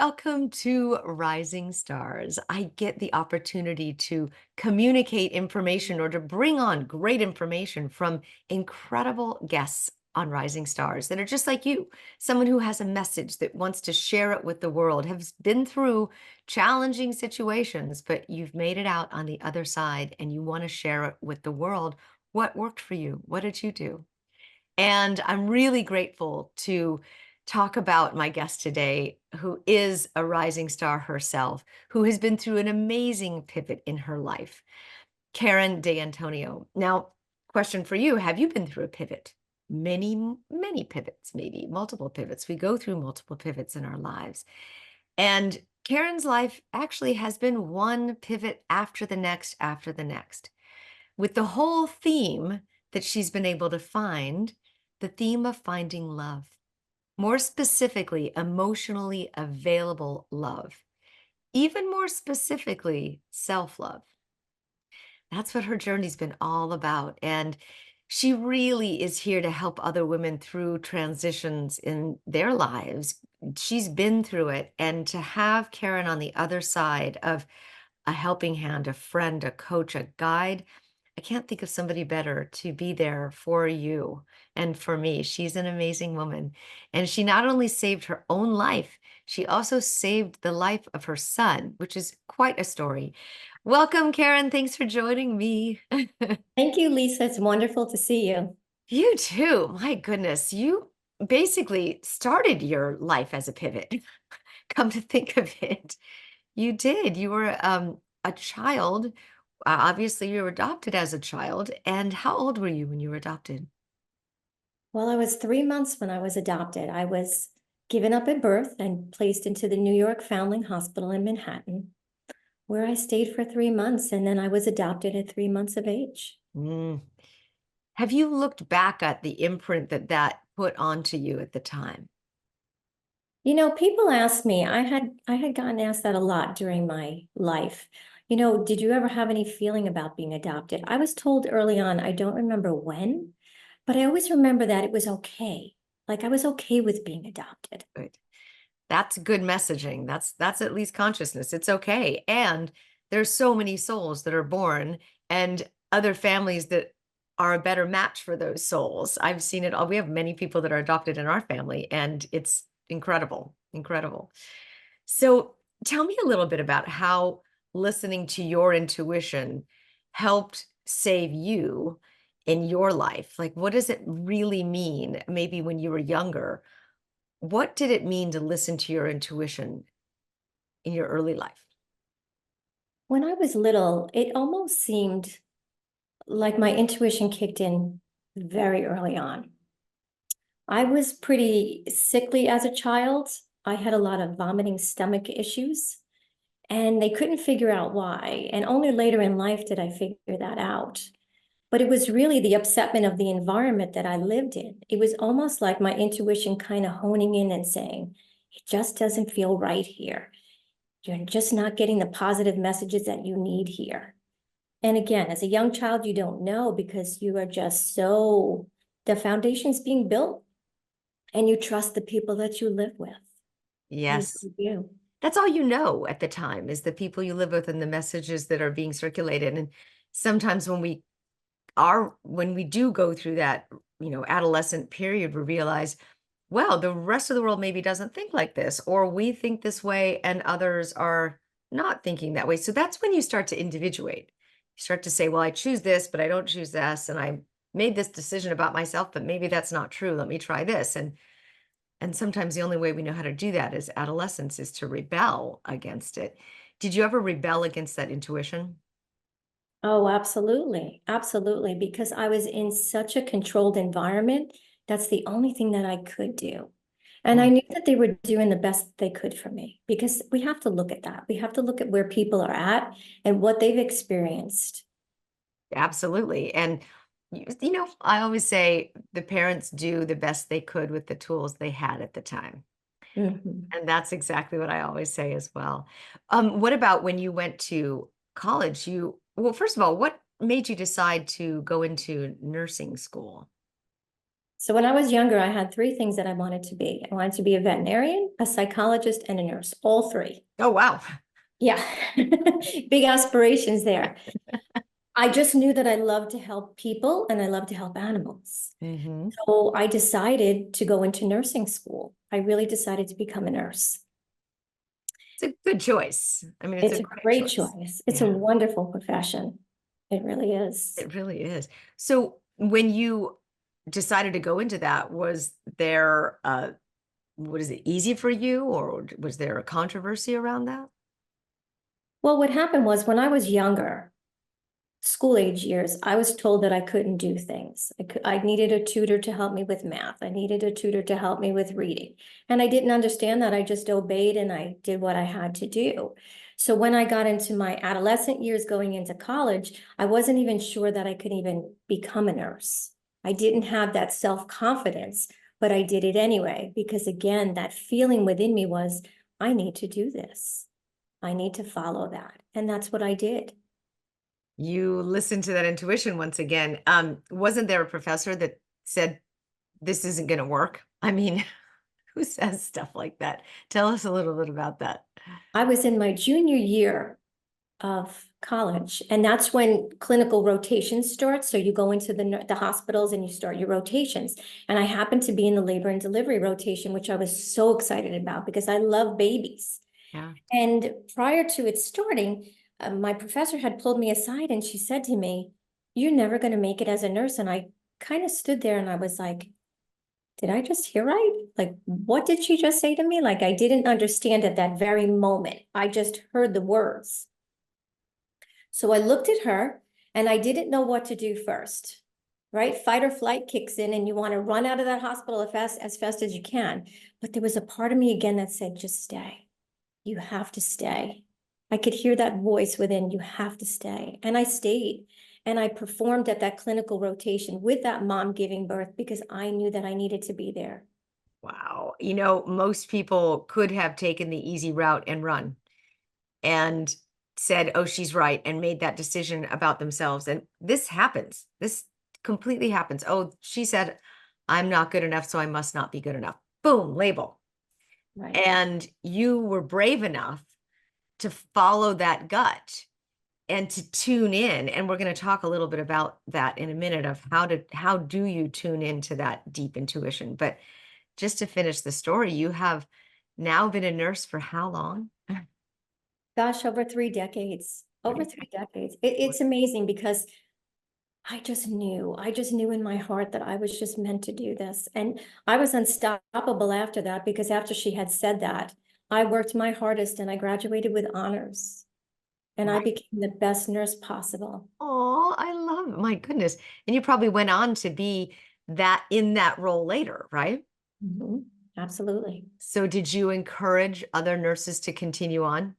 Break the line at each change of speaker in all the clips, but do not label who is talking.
welcome to Rising Stars. I get the opportunity to communicate information or to bring on great information from incredible guests on Rising Stars that are just like you, someone who has a message that wants to share it with the world, has been through challenging situations, but you've made it out on the other side and you want to share it with the world. What worked for you? What did you do? And I'm really grateful to talk about my guest today, who is a rising star herself, who has been through an amazing pivot in her life, Karen D'Antonio. Now, question for you. Have you been through a pivot? Many pivots, maybe multiple pivots. We go through multiple pivots in our lives. And Karen's life actually has been one pivot after the next, with the whole theme that she's been able to find, the theme of finding love, more specifically, emotionally available love, even more specifically, self-love. That's what her journey's been all about. And she really is here to help other women through transitions in their lives. She's been through it. And to have Karen on the other side of a helping hand, a friend, a coach, a guide, I can't think of somebody better to be there for you and for me. She's an amazing woman. And she not only saved her own life, she also saved the life of her son, which is quite a story. Welcome, Karen. Thanks for joining me.
Thank you, Lisa. It's wonderful to see you.
You too. My goodness. You basically started your life as a pivot. Come to think of it. You did. You were a child. Obviously, you were adopted as a child. And how old were you when you were adopted?
Well, I was 3 months when I was adopted. I was given up at birth and placed into the New York Foundling Hospital in Manhattan, where I stayed for 3 months, and then I was adopted at 3 months of age.
Mm. Have you looked back at the imprint that that put onto you at the time?
People ask me, I had gotten asked that a lot during my life. Did you ever have any feeling about being adopted? I was told early on, I don't remember when, but I always remember that it was okay. Like I was okay with being adopted.
Good. That's good messaging. That's at least consciousness. It's okay. And there's so many souls that are born and other families that are a better match for those souls. I've seen it all. We have many people that are adopted in our family, and it's incredible, incredible. So tell me a little bit about how listening to your intuition helped save you in your life. Like, what does it really mean? Maybe when you were younger, what did it mean to listen to your intuition in your early life?
When I was little, it almost seemed like my intuition kicked in very early on. I was pretty sickly as a child. I had a lot of vomiting stomach issues, and they couldn't figure out why. And only later in life did I figure that out. But it was really the upsetment of the environment that I lived in. It was almost like my intuition kind of honing in and saying, it just doesn't feel right here. You're just not getting the positive messages that you need here. And again, as a young child, you don't know because you are just so, the foundation's being built and you trust the people that you live with. You
Yes.
do.
That's all you know at the time is the people you live with and the messages that are being circulated. And sometimes when we do go through that, adolescent period, we realize, well, the rest of the world maybe doesn't think like this, or we think this way and others are not thinking that way. So that's when you start to individuate. You start to say, well, I choose this, but I don't choose this. And I made this decision about myself, but maybe that's not true. Let me try this. And sometimes the only way we know how to do that as adolescents is to rebel against it. Did you ever rebel against that intuition?
Oh, absolutely. Absolutely. Because I was in such a controlled environment. That's the only thing that I could do. And I
Mm,
knew that they were doing the best they could for me because we have to look at that. We have to look at where people are at and what they've experienced.
absolutely. And I always say the parents do the best they could with the tools they had at the time.
Mhm.
And that's exactly what I always say as well. What about when you went to college? Well, first of all, what made you decide to go into nursing school?
So when I was younger, I had three things that I wanted to be. I wanted to be a veterinarian, a psychologist, and a nurse, all three.
Oh, wow.
Yeah, big aspirations there. I just knew that I loved to help people and I love to help animals.
Hmm.
So I decided to go into nursing school. I really decided to become a nurse.
It's a good choice. I mean, it's a
It's a
great
great
choice.
choice. It's a
Yeah,
wonderful profession. It really is.
it really is. So when you decided to go into that, was there what is it, easy for you, or was there a controversy around that?
Well, what happened was when I was younger, school age years, I was told that I couldn't do things. I needed a tutor to help me with math. I needed a tutor to help me with reading. And I didn't understand that. I just obeyed and I did what I had to do. So when I got into my adolescent years going into college, I wasn't even sure that I could even become a nurse. I didn't have that self-confidence, but I did it anyway, because again, that feeling within me was, I need to do this. I need to follow that. And that's what I did.
You listened to that intuition once again. Wasn't there a professor that said this isn't going to work? I mean, who says stuff like that? Tell us a little bit about that.
I was in my junior year of college, and that's when clinical rotations start. So you go into the hospitals and you start your rotations. And I happened to be in the labor and delivery rotation, which I was so excited about because I love babies.
Yeah.
And prior to it starting, my professor had pulled me aside and she said to me, "You're never going to make it as a nurse." And I kind of stood there and I was like, did I just hear right? Like, what did she just say to me? Like, I didn't understand at that very moment. I just heard the words. So I looked at her and I didn't know what to do first, right? Fight or flight kicks in and you want to run out of that hospital as fast as you can. But there was a part of me again that said, just stay. You have to stay. I could hear that voice within, you have to stay. And I stayed. And I performed at that clinical rotation with that mom giving birth because I knew that I needed to be there.
Wow. Most people could have taken the easy route and run and said, oh, she's right, and made that decision about themselves. And this happens. This completely happens. Oh, she said, I'm not good enough, so I must not be good enough. Boom, label.
Right.
And you were brave enough to follow that gut and to tune in. And we're going to talk a little bit about that in a minute of how do you tune into that deep intuition. But just to finish the story, you have now been a nurse for how long?
Gosh, over 3 decades.
What
Over
is
three
it?
decades.
What?
It's amazing because I just knew in my heart that I was just meant to do this. And I was unstoppable after that because after she had said that, I worked my hardest and I graduated with honors and I
Right.
became the best nurse possible.
Oh, I love it. My goodness. And you probably went on to be that in that role later, right?
Mhm. Absolutely.
So did you encourage other nurses to continue on?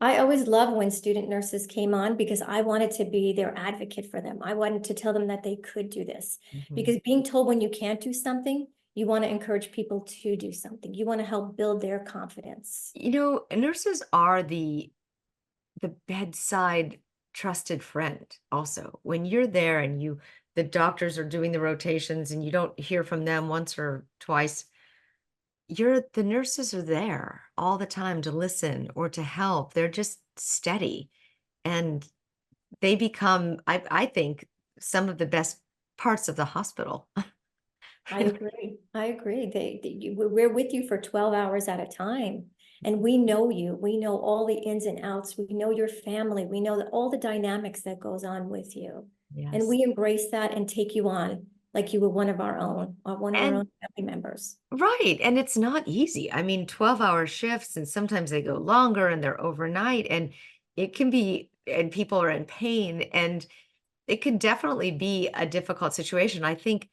I always loved when student nurses came on because I wanted to be their advocate for them. I wanted to tell them that they could do this
Mhm.
because being told when you can't do something, you want to encourage people to do something. You want to help build their confidence.
Nurses are the bedside trusted friend also. When you're there and the doctors are doing the rotations and you don't hear from them once or twice, the nurses are there all the time to listen or to help. They're just steady and they become, I think, some of the best parts of the hospital.
I agree. I agree. We're with you for 12 hours at a time. And we know you. We know all the ins and outs. We know your family. We know all the dynamics that goes on with you. And
Yes.
we embrace that and take you on like you were one of our own, or one of our
And
own family members.
right. And it's not easy. I mean, 12-hour shifts, and sometimes they go longer and they're overnight, and it can be, and people are in pain, and it can definitely be a difficult situation. I think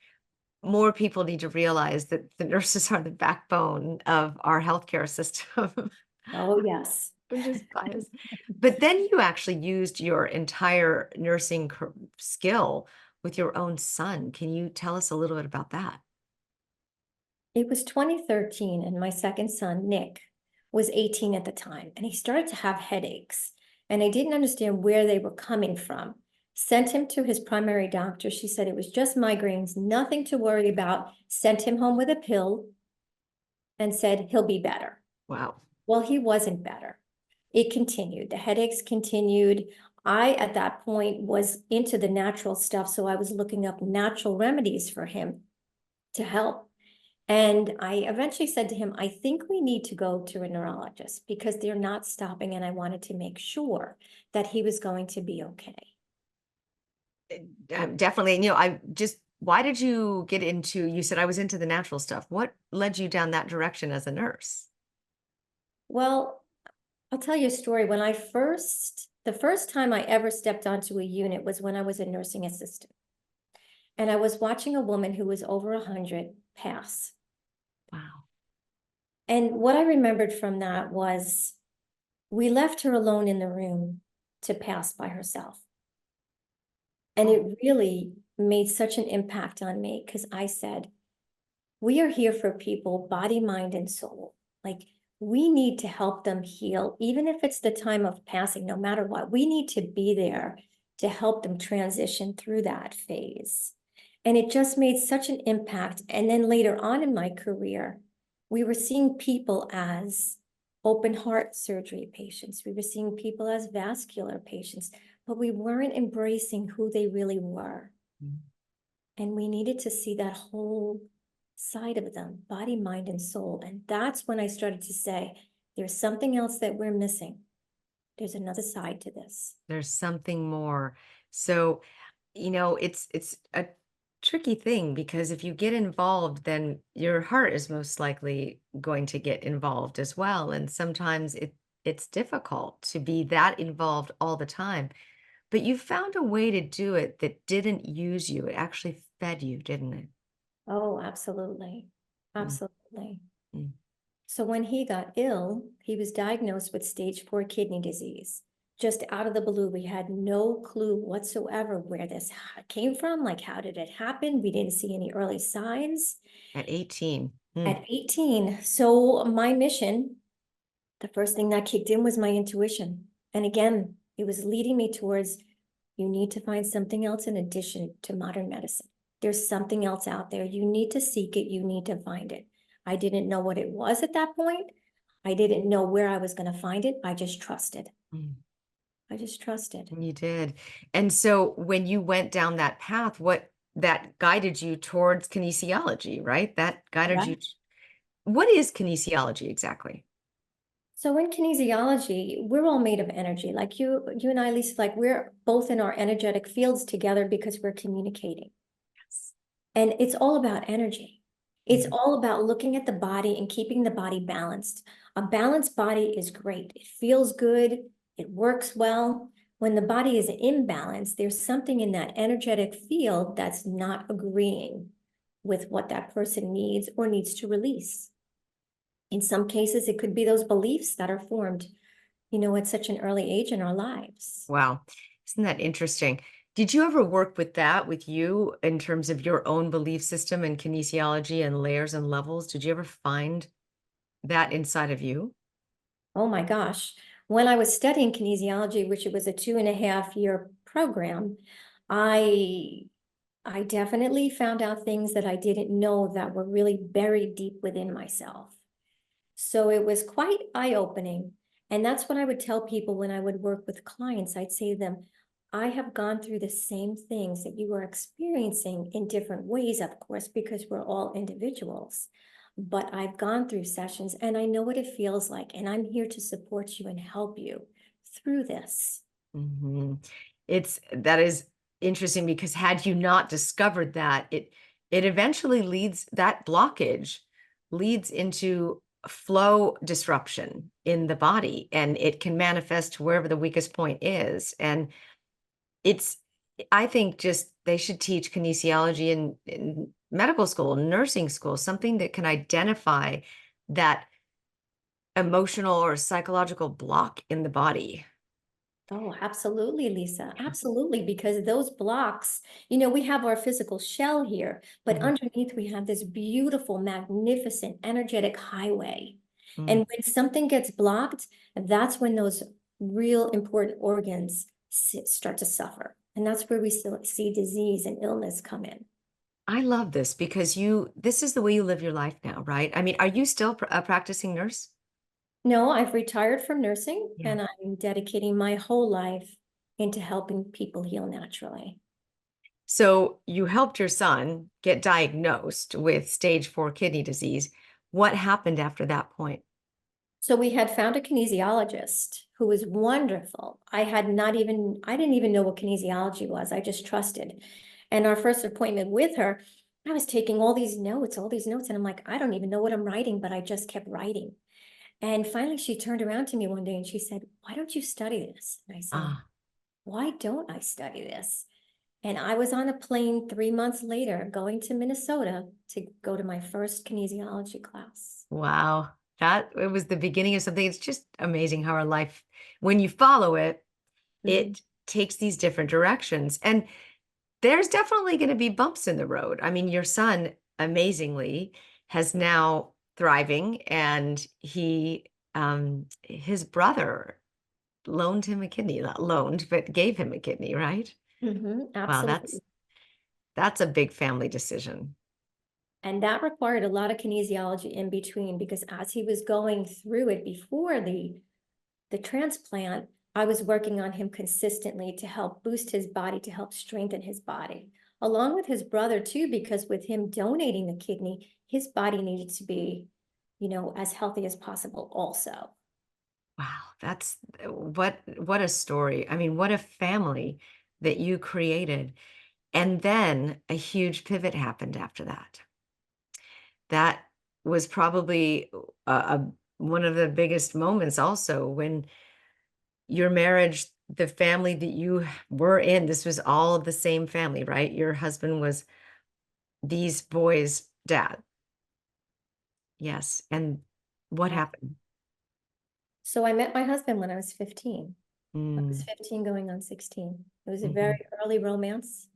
more people need to realize that the nurses are the backbone of our healthcare system.
Oh, yes.
I'm just biased. But then you actually used your entire nursing skill with your own son. Can you tell us a little bit about that?
It was 2013, and my second son, Nick, was 18 at the time, and he started to have headaches. And I didn't understand where they were coming from. sent him to his primary doctor. She said it was just migraines, nothing to worry about, sent him home with a pill and said he'll be better.
Wow.
Well, he wasn't better. It continued. The headaches continued. I, at that point, was into the natural stuff. So I was looking up natural remedies for him to help. And I eventually said to him, I think we need to go to a neurologist because they're not stopping. And I wanted to make sure that he was going to be okay.
Definitely. And, I just, why did you get into, you said I was into the natural stuff. What led you down that direction as a nurse?
Well, I'll tell you a story. The first time I ever stepped onto a unit was when I was a nursing assistant. And I was watching a woman who was over 100 pass.
Wow.
And what I remembered from that was we left her alone in the room to pass by herself. And
Oh,
it really made such an impact on me because I said, we are here for people, body, mind, and soul. Like we need to help them heal, even if it's the time of passing, no matter what. We need to be there to help them transition through that phase. And it just made such an impact. And then later on in my career, we were seeing people as open heart surgery patients. We were seeing people as vascular patients, but we weren't embracing who they really were.
mm,
And we needed to see that whole side of them, body, mind, and soul. And that's when I started to say, there's something else that we're missing. There's another side to this.
there's something more. So, it's a tricky thing because if you get involved, then your heart is most likely going to get involved as well. And sometimes it's difficult to be that involved all the time. But you found a way to do it that didn't use you. It actually fed you, didn't it?
Oh, absolutely.
Mm,
Absolutely.
mm.
So when he got ill, he was diagnosed with stage 4 kidney disease. Just out of the blue, we had no clue whatsoever where this came from. Like, how did it happen? We didn't see any early signs.
At 18.
At 18, so my mission, the first thing that kicked in was my intuition. And again, it was leading me towards you need to find something else in addition to modern medicine. There's something else out there. You need to seek it. You need to find it. I didn't know what it was at that point. I didn't know where I was going to find it. I just trusted.
Mm.
I just trusted.
You did. And so when you went down that path, what that guided you towards kinesiology, right? That guided you.
Right.
What is kinesiology exactly?
So in kinesiology, we're all made of energy. Like you and I, Lisa, like we're both in our energetic fields together because we're communicating.
Yes.
And it's all about energy. It's
Mhm.
all about looking at the body and keeping the body balanced. A balanced body is great. It feels good. It works well. When the body is imbalanced, there's something in that energetic field that's not agreeing with what that person needs or needs to release. In some cases, it could be those beliefs that are formed, at such an early age in our lives.
Wow. Isn't that interesting? Did you ever work with that with you in terms of your own belief system and kinesiology and layers and levels? Did you ever find that inside of you?
Oh my gosh. When I was studying kinesiology, which it was a 2.5 year program, I I definitely found out things that I didn't know that were really buried deep within myself. So it was quite eye-opening. And that's what I would tell people when I would work with clients. I'd say to them, I have gone through the same things that you are experiencing in different ways, of course, because we're all individuals. But I've gone through sessions and I know what it feels like. And I'm here to support you and help you through this.
Hmm. That is interesting because had you not discovered that, it eventually leads that blockage leads into flow disruption in the body, and it can manifest to wherever the weakest point is. And it's I think just they should teach kinesiology in medical school, nursing school, something that can identify that emotional or psychological block in the body.
Oh, absolutely, Lisa. Absolutely. Because those blocks, we have our physical shell here, but
Mhm.
underneath we have this beautiful, magnificent, energetic highway.
Mm.
And when something gets blocked, that's when those real important organs start to suffer. And that's where we still see disease and illness come in.
I love this because this is the way you live your life now, right? I mean, are you still a practicing nurse?
No, I've retired from nursing
Yeah.
and I'm dedicating my whole life into helping people heal naturally.
So you helped your son get diagnosed with stage 4 kidney disease. What happened after that point?
So we had found a kinesiologist who was wonderful. I didn't even know what kinesiology was. I just trusted. And our first appointment with her, I was taking all these notes, and I'm like, I don't even know what I'm writing, but I just kept writing. And finally, she turned around to me one day and she said, "Why don't you study this?" And I said,
Ah,
"Why don't I study this?" And I was on a plane 3 months later going to Minnesota to go to my first kinesiology class.
wow. That it was the beginning of something. It's just amazing how our life, when you follow it,
Mhm.
it takes these different directions. And there's definitely going to be bumps in the road. I mean, your son amazingly has now thriving and his brother loaned him a kidney, not loaned, but gave him a kidney, right? Wow,
Absolutely.
that's a big family decision.
And that required a lot of kinesiology in between because as he was going through it before the transplant, I was working on him consistently to help boost his body, to help strengthen his body, along with his brother too, because with him donating the kidney, his body needed to be, as healthy as possible also.
Wow, that's what a story. I mean, what a family that you created. And then a huge pivot happened after that. That was probably one of the biggest moments also when your marriage, the family that you were in, this was all of the same family, right? Your husband was these boys' dad. Yes. And what happened?
So I met my husband when I was 15. I was
Mm,
15 going on 16. It was a very
mhm,
early romance.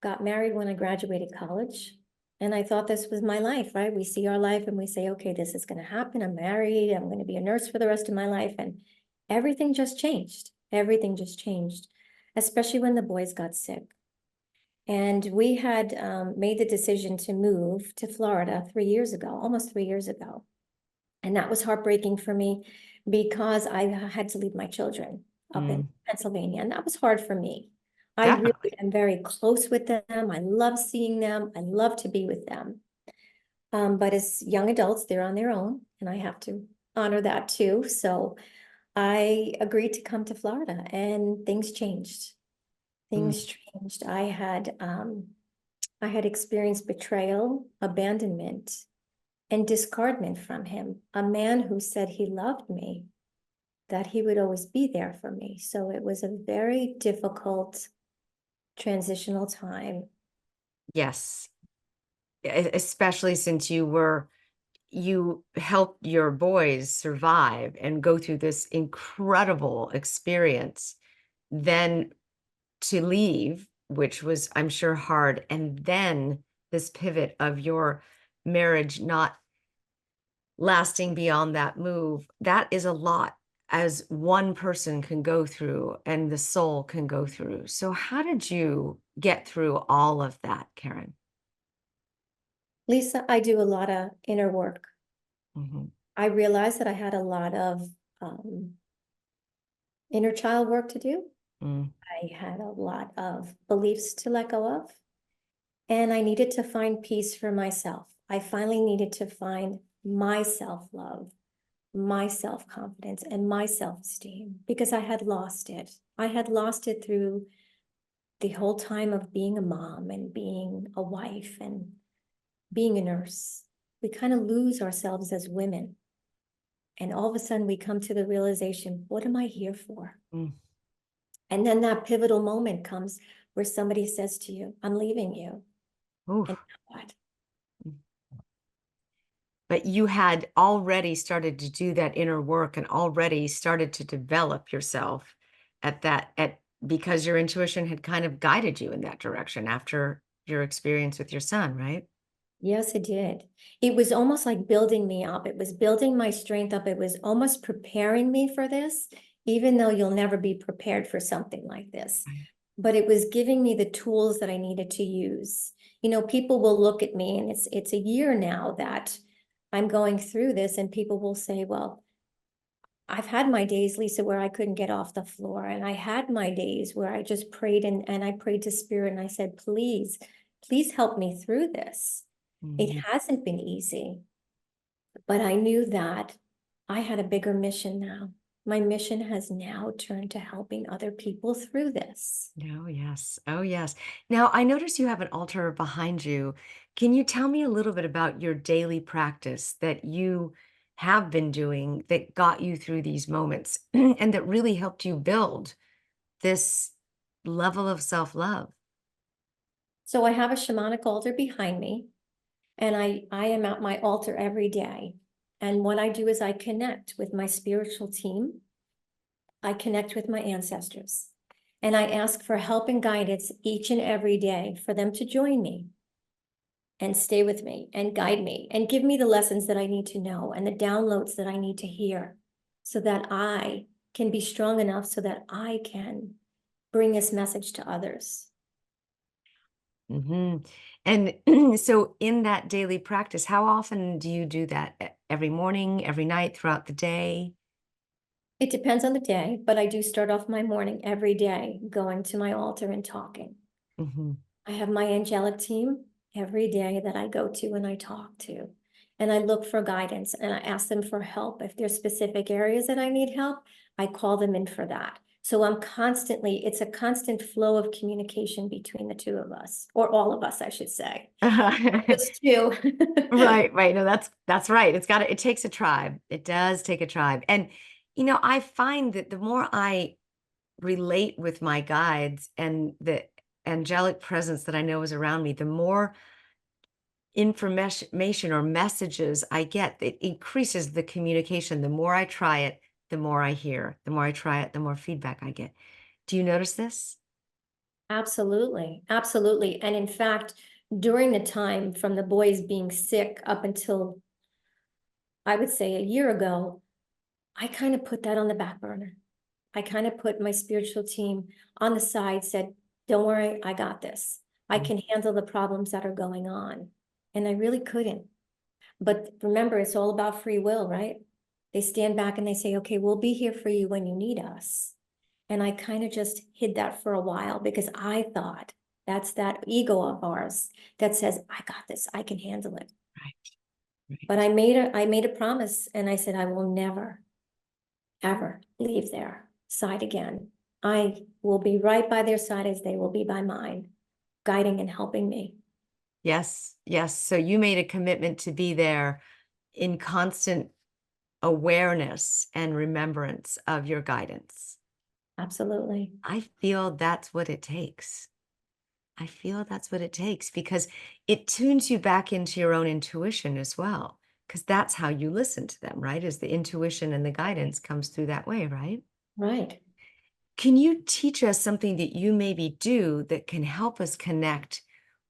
Got married when I graduated college. And I thought this was my life, right? We see our life and we say, okay, this is going to happen. I'm married. I'm going to be a nurse for the rest of my life. And everything just changed. Everything just changed, especially when the boys got sick. And we had made the decision to move to Florida 3 years ago, almost 3 years ago. And that was heartbreaking for me because I had to leave my children up in
mm,
Pennsylvania. And that was hard for me. I really
definitely.
am very close with them. I love seeing them. I love to be with them. But as young adults, they're on their own, and I have to honor that too. So I agreed to come to Florida, and things changed.
Mm,
Things changed. I had experienced betrayal, abandonment, and discardment from him. A man who said he loved me, that he would always be there for me. So it was a very difficult transitional time.
yes. Especially since you helped your boys survive and go through this incredible experience, then to leave, which was, I'm sure, hard, and then this pivot of your marriage not lasting beyond that move, that is a lot as one person can go through and the soul can go through. So how did you get through all of that, Karen?
Lisa, I do a lot of inner work.
Mhm,
I realized that I had a lot of um, inner child work to do.
mm,
I had a lot of beliefs to let go of, and I needed to find peace for myself. I finally needed to find my self love, my self confidence, and my self esteem because I had lost it. I had lost it through the whole time of being a mom and being a wife and being a nurse. We kind of lose ourselves as women. And all of a sudden, we come to the realization, what am I here for?
mm.
And then that pivotal moment comes where somebody says to you, I'm leaving you. And
Oof.
now what?
But you had already started to do that inner work and already started to develop yourself at because your intuition had kind of guided you in that direction after your experience with your son, right?
Yes, it did. It was almost like building me up. It was building my strength up. It was almost preparing me for this. even though you'll never be prepared for something like this.
Right.
But it was giving me the tools that I needed to use. You know, people will look at me, and it's a year now that I'm going through this, and people will say, well, I've had my days, Lisa, where I couldn't get off the floor. And I had my days where I just prayed and I prayed to spirit and I said, please, please help me through this. It
Mhm.
hasn't been easy, but I knew that I had a bigger mission now. My mission has now turned to helping other people through this.
Oh, yes. Oh, yes. Now, I notice you have an altar behind you. Can you tell me a little bit about your daily practice that you have been doing that got you through these moments and that really helped you build this level of self-love?
So I have a shamanic altar behind me, and I am at my altar every day. And what I do is I connect with my spiritual team. I connect with my ancestors, and I ask for help and guidance each and every day for them to join me and stay with me and guide me and give me the lessons that I need to know and the downloads that I need to hear so that I can be strong enough so that I can bring this message to others.
Mhm. And so in that daily practice, how often do you do that? Every morning, every night, throughout the day?
It depends on the day, but I do start off my morning every day going to my altar and talking.
Mhm.
I have my angelic team every day that I go to and I talk to. And I look for guidance and I ask them for help. If there's specific areas that I need help, I call them in for that. So it's a constant flow of communication between the two of us, or all of us, I should say. Just two.
Right, right. No, that's right. It takes a tribe. It does take a tribe. And I find that the more I relate with my guides and the angelic presence that I know is around me, the more information or messages I get. It increases the communication. The more I try it, the more I hear. The more I try it, the more feedback I get. Do you notice this?
Absolutely, absolutely. And in fact, during the time from the boys being sick up until I would say a year ago, I kind of put that on the back burner. I kind of put my spiritual team on the side, said, don't worry, I got this. I
Mm.
can handle the problems that are going on. And I really couldn't. But remember, it's all about free will, right? They stand back and they say, okay, we'll be here for you when you need us. And I kind of just hid that for a while because I thought that's that ego of ours that says, I got this, I can handle it.
Right,
But
right.
I made a promise and I said, I will never, ever leave their side again. I will be right by their side as they will be by mine, guiding and helping me.
Yes, yes. So you made a commitment to be there in constant awareness and remembrance of your guidance.
Absolutely.
I feel that's what it takes. I feel that's what it takes because it tunes you back into your own intuition as well. Because that's how you listen to them, right? Is the intuition and the guidance comes through that way, right?
Right.
Can you teach us something that you maybe do that can help us connect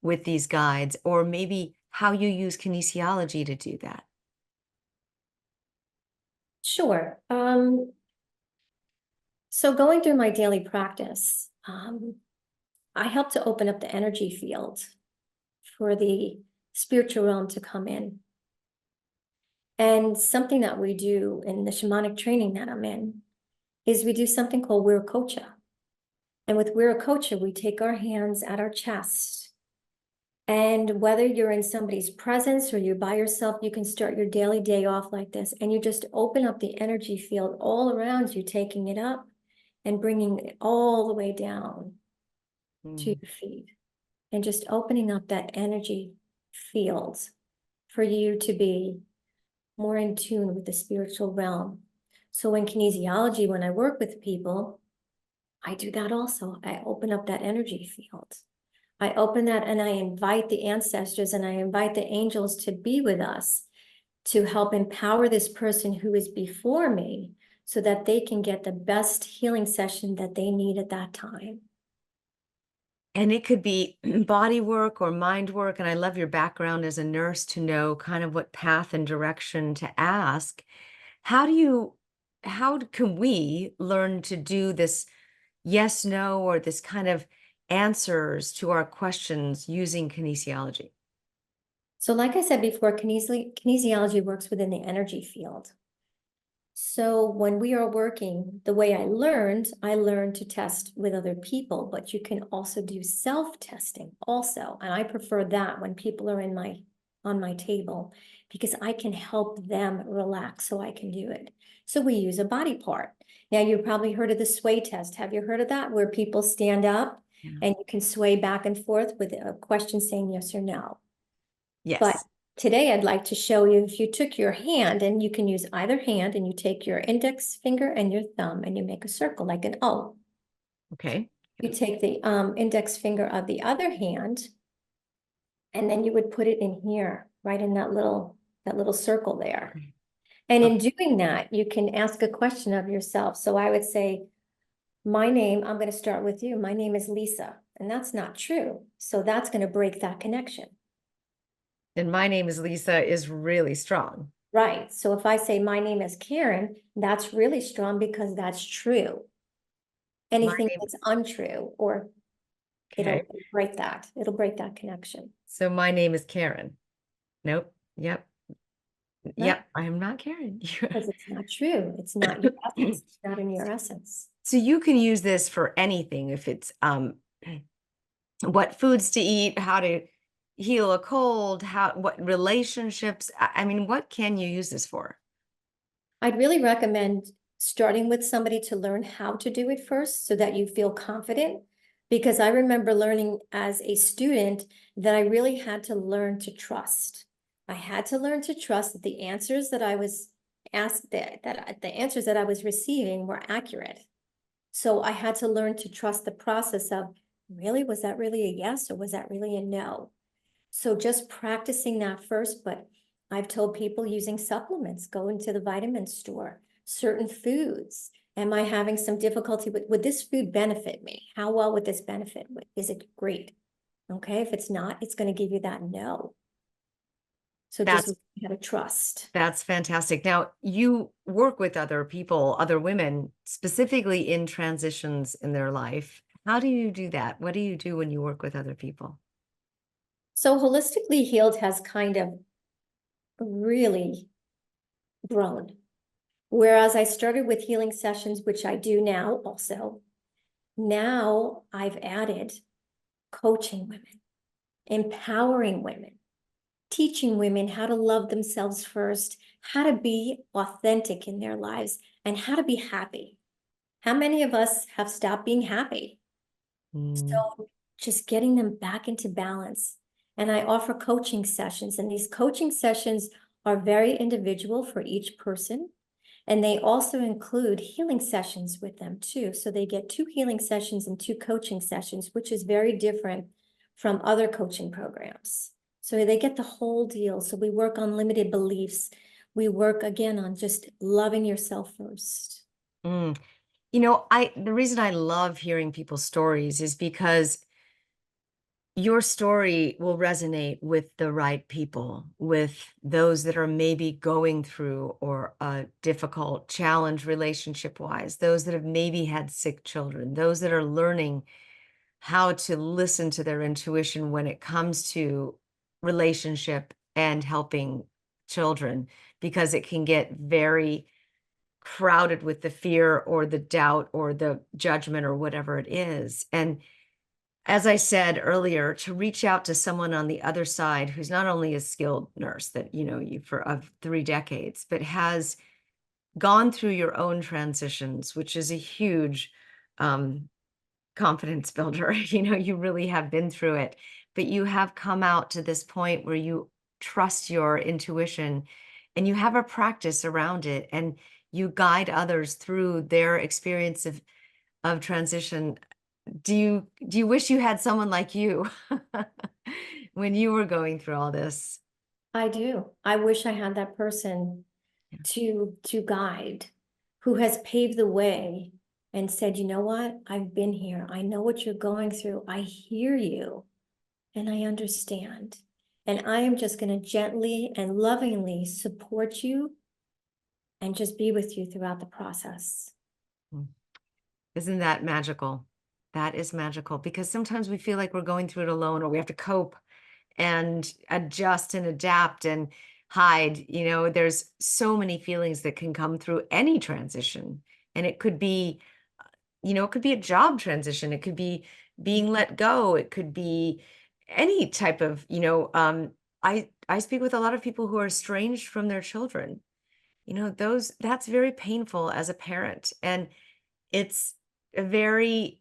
with these guides, or maybe how you use kinesiology to do that?
Sure. So going through my daily practice, I help to open up the energy field for the spiritual realm to come in. And something that we do in the shamanic training that I'm in is we do something called Wiracocha. And with Wiracocha, we take our hands at our chest. And whether you're in somebody's presence or you're by yourself, you can start your daily day off like this. And you just open up the energy field all around you, taking it up and bringing it all the way down to
Mm.
your feet. And just opening up that energy field for you to be more in tune with the spiritual realm. So in kinesiology, when I work with people, I do that also. I open up that energy field. I open that and I invite the ancestors and I invite the angels to be with us to help empower this person who is before me so that they can get the best healing session that they need at that time.
And it could be body work or mind work. And I love your background as a nurse to know kind of what path and direction to ask. How do you can we learn to do this yes, no, or this kind of answers to our questions using kinesiology?
So like I said before, kinesiology works within the energy field. So when we are working, the way I learned to test with other people, but you can also do self-testing also. And I prefer that when people are on my table, because I can help them relax so I can do it. So we use a body part. Now you've probably heard of the sway test. Have you heard of that? Where people stand up
Yeah.
and you can sway back and forth with a question saying yes or no. But
Yes.
today I'd like to show you, if you took your hand, and you can use either hand, and you take your index finger and your thumb and you make a circle like an O.
Okay.
You take the index finger of the other hand, and then you would put it in here, right in that little circle there.
Okay.
And in
Okay.
doing that, you can ask a question of yourself. So I would say, my name, I'm going to start with you. My name is Lisa, and that's not true. So that's going to break that connection.
And my name is Lisa is really strong.
Right. So if I say my name is Karen, that's really strong because that's true.
My
Anything
name,
that's untrue, or
okay.
it'll break that connection.
So my name is Karen. Nope. Yep.
No,
Yep. I am not Karen.
because it's not true. It's not your essence. It's not in your essence.
So you can use this for anything if it's what foods to eat, how to heal a cold, how what relationships. I mean, what can you use this for?
I'd really recommend starting with somebody to learn how to do it first so that you feel confident. Because I remember learning as a student that I really had to learn to trust. I had to learn to trust that the answers that I was asked, that the answers that I was receiving were accurate. So I had to learn to trust the process of, really, was that really a yes or was that really a no? So just practicing that first, but I've told people using supplements, go into the vitamin store, certain foods. Am I having some difficulty with, would this food benefit me? How well would this benefit? Is it great? Okay, if it's not, it's going to give you that no. So just
That's
how to trust.
that's fantastic. Now, you work with other people, other women, specifically in transitions in their life. How do you do that? What do you do when you work with other people?
So holistically healed has kind of really grown. Whereas I started with healing sessions, which I do now also. Now I've added coaching women, empowering women, teaching women how to love themselves first, how to be authentic in their lives, and how to be happy. How many of us have stopped being happy?
Mm,
So just getting them back into balance. And I offer coaching sessions, and these coaching sessions are very individual for each person. And they also include healing sessions with them too. So they get 2 healing sessions and 2 coaching sessions, which is very different from other coaching programs. So they get the whole deal. So we work on limited beliefs. We work again on just loving yourself first.
mm. The reason I love hearing people's stories is because your story will resonate with the right people, with those that are maybe going through or a difficult challenge relationship wise, those that have maybe had sick children, those that are learning how to listen to their intuition when it comes to relationship and helping children, because it can get very crowded with the fear or the doubt or the judgment or whatever it is. And as I said earlier, to reach out to someone on the other side who's not only a skilled nurse that you know you for of 3 decades, but has gone through your own transitions, which is a huge um, confidence builder. You really have been through it, but you have come out to this point where you trust your intuition and you have a practice around it and you guide others through their experience of transition. Do you wish you had someone like you when you were going through all this?
I do. I wish I had that person
Yeah.
to guide, who has paved the way and said, you know what? I've been here. I know what you're going through. I hear you and I understand. And I am just going to gently and lovingly support you and just be with you throughout the process.
Mm. Isn't that magical? That is magical because sometimes we feel like we're going through it alone or we have to cope and adjust and adapt and hide. There's so many feelings that can come through any transition. And it could be a job transition. It could be being let go. It could be any type of, I speak with a lot of people who are estranged from their children. That's very painful as a parent. And it's a very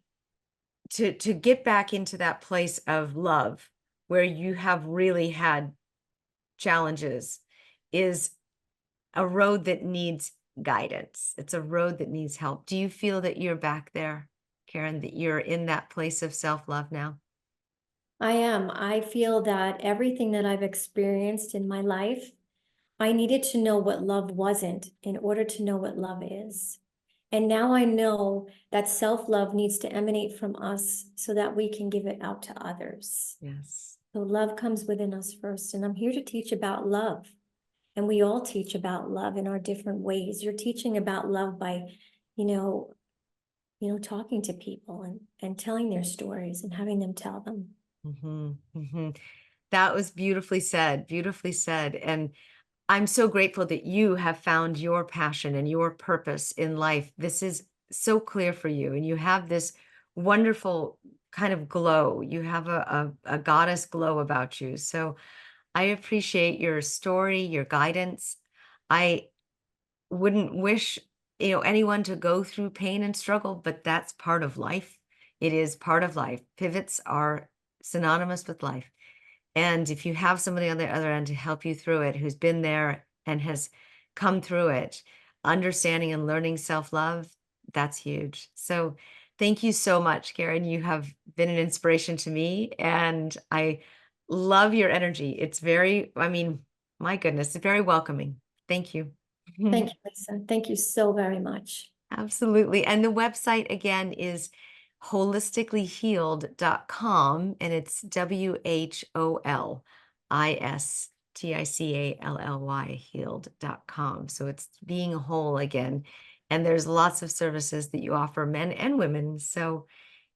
to get back into that place of love where you have really had challenges is a road that needs guidance. It's a road that needs help. Do you feel that you're back there, Karen, that you're in that place of self-love now?
I am. I feel that everything that I've experienced in my life, I needed to know what love wasn't in order to know what love is. And now I know that self-love needs to emanate from us so that we can give it out to others.
Yes.
So love comes within us first. And I'm here to teach about love. And we all teach about love in our different ways. You're teaching about love by, you know, talking to people and telling their stories and having them tell them.
Hmm. Hmm. That was beautifully said, beautifully said. And I'm so grateful that you have found your passion and your purpose in life. This is so clear for you, and you have this wonderful kind of glow. You have a goddess glow about you. So I appreciate your story, your guidance. I wouldn't wish, anyone to go through pain and struggle, but that's part of life. It is part of life. Pivots are synonymous with life. And if you have somebody on the other end to help you through it, who's been there and has come through it, understanding and learning self-love, that's huge. So thank you so much, Karen. You have been an inspiration to me, and I love your energy. It's very, I mean, my goodness, it's very welcoming. Thank you.
Thank you, Lisa. Thank you so very much.
Absolutely. And the website again is holisticallyhealed.com, and it's WHOLISTICALLY healed.com. So it's being whole again. And there's lots of services that you offer men and women. So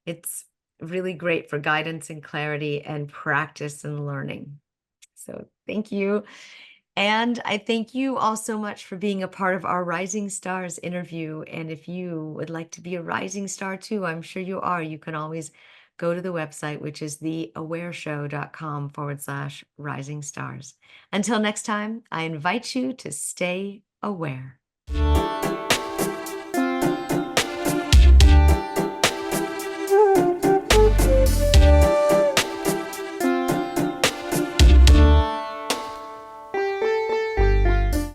it's really great for guidance and clarity and practice and learning. So thank you. And I thank you all so much for being a part of our Rising Stars interview. And if you would like to be a rising star too, I'm sure you are, you can always go to the website, which is theawareshow.com/rising stars. Until next time, I invite you to stay aware.